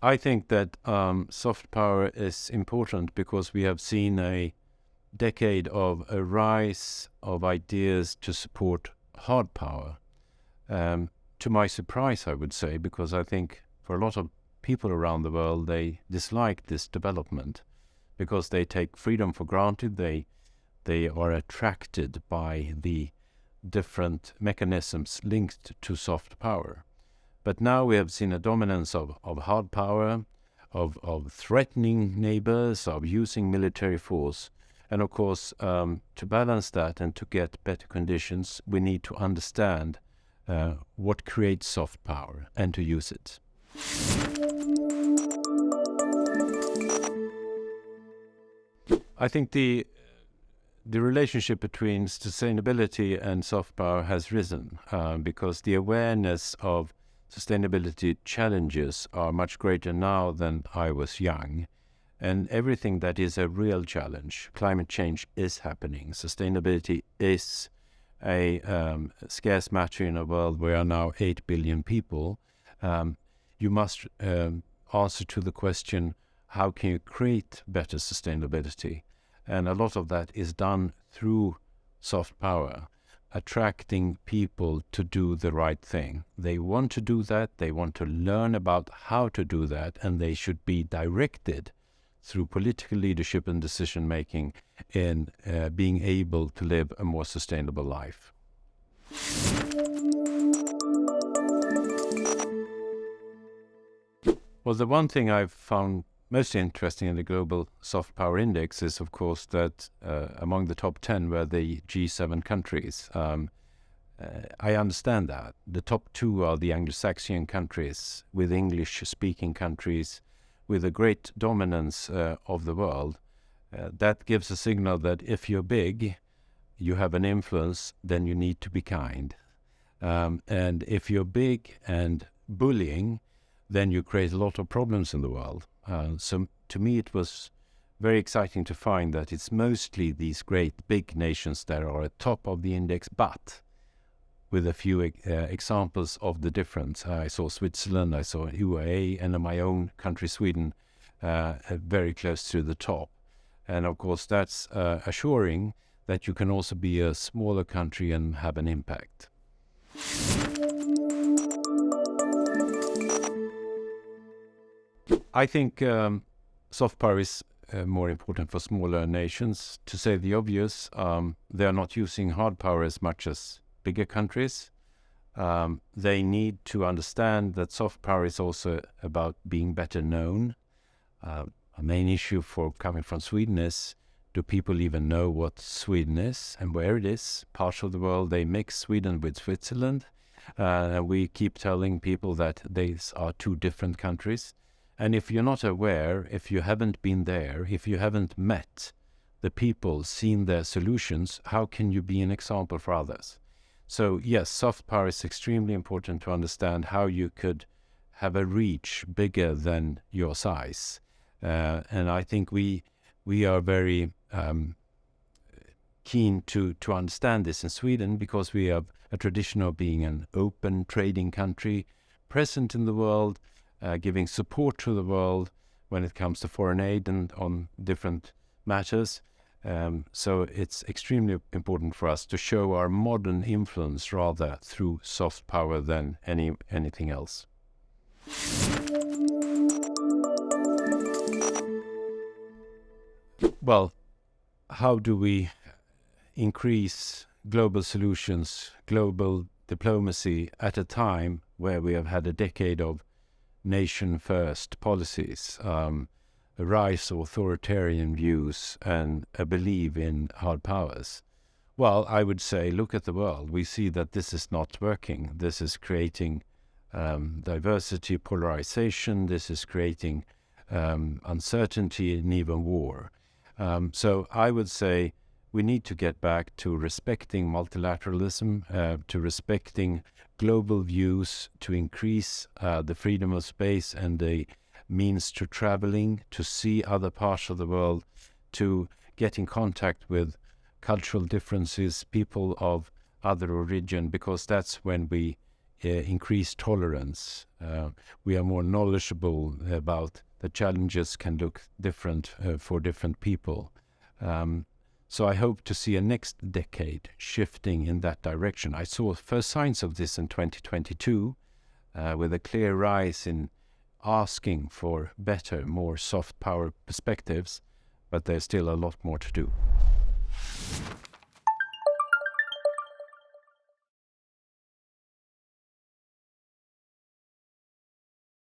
I think that soft power is important because we have seen a decade of a rise of ideas to support hard power. To my surprise, I would say, because I think for a lot of people around the world, they dislike this development because they take freedom for granted. They are attracted by the different mechanisms linked to soft power. But now we have seen a dominance of hard power, of threatening neighbors, of using military force. And of course, to balance that and to get better conditions, we need to understand what creates soft power and to use it. I think the relationship between sustainability and soft power has risen because the awareness of sustainability challenges are much greater now than I was young. And everything that is a real challenge, climate change is happening. Sustainability is a scarce matter in a world where now 8 billion people. You must answer to the question, how can you create better sustainability? And a lot of that is done through soft power, attracting people to do the right thing. They want to do that, they want to learn about how to do that, and they should be directed through political leadership and decision-making in being able to live a more sustainable life. Well, the one thing I've found most interesting in the Global Soft Power Index is, of course, that among the top 10 were the G7 countries. I understand that. The top 2 are the Anglo-Saxon countries, with English-speaking countries, with a great dominance of the world. That gives a signal that if you're big, you have an influence, then you need to be kind. And if you're big and bullying, then you create a lot of problems in the world. So to me, it was very exciting to find that it's mostly these great big nations that are at top of the index, but with a few examples of the difference. I saw Switzerland, I saw UAE, and in my own country, Sweden, very close to the top. And of course, that's assuring that you can also be a smaller country and have an impact. I think soft power is more important for smaller nations. To say the obvious, they are not using hard power as much as bigger countries. They need to understand that soft power is also about being better known. A main issue for coming from Sweden is, do people even know what Sweden is and where it is? Parts of the world, they mix Sweden with Switzerland. We keep telling people that these are two different countries. And if you're not aware, if you haven't been there, if you haven't met the people, seen their solutions, how can you be an example for others? So yes, soft power is extremely important to understand how you could have a reach bigger than your size. And I think we are very keen to understand this in Sweden, because we have a tradition of being an open trading country, present in the world, giving support to the world when it comes to foreign aid and on different matters. So it's extremely important for us to show our modern influence rather through soft power than anything else. Well, how do we increase global solutions, global diplomacy at a time where we have had a decade of nation-first policies, a rise of authoritarian views, and a belief in hard powers? Well, I would say, look at the world. We see that this is not working. This is creating diversity, polarization. This is creating uncertainty and even war. So I would say we need to get back to respecting multilateralism, to respecting global views, to increase the freedom of space and the means to traveling, to see other parts of the world, to get in contact with cultural differences, people of other origin, because that's when we increased tolerance. We are more knowledgeable about the challenges can look different for different people. So I hope to see a next decade shifting in that direction. I saw first signs of this in 2022 with a clear rise in asking for better, more soft power perspectives, but there's still a lot more to do.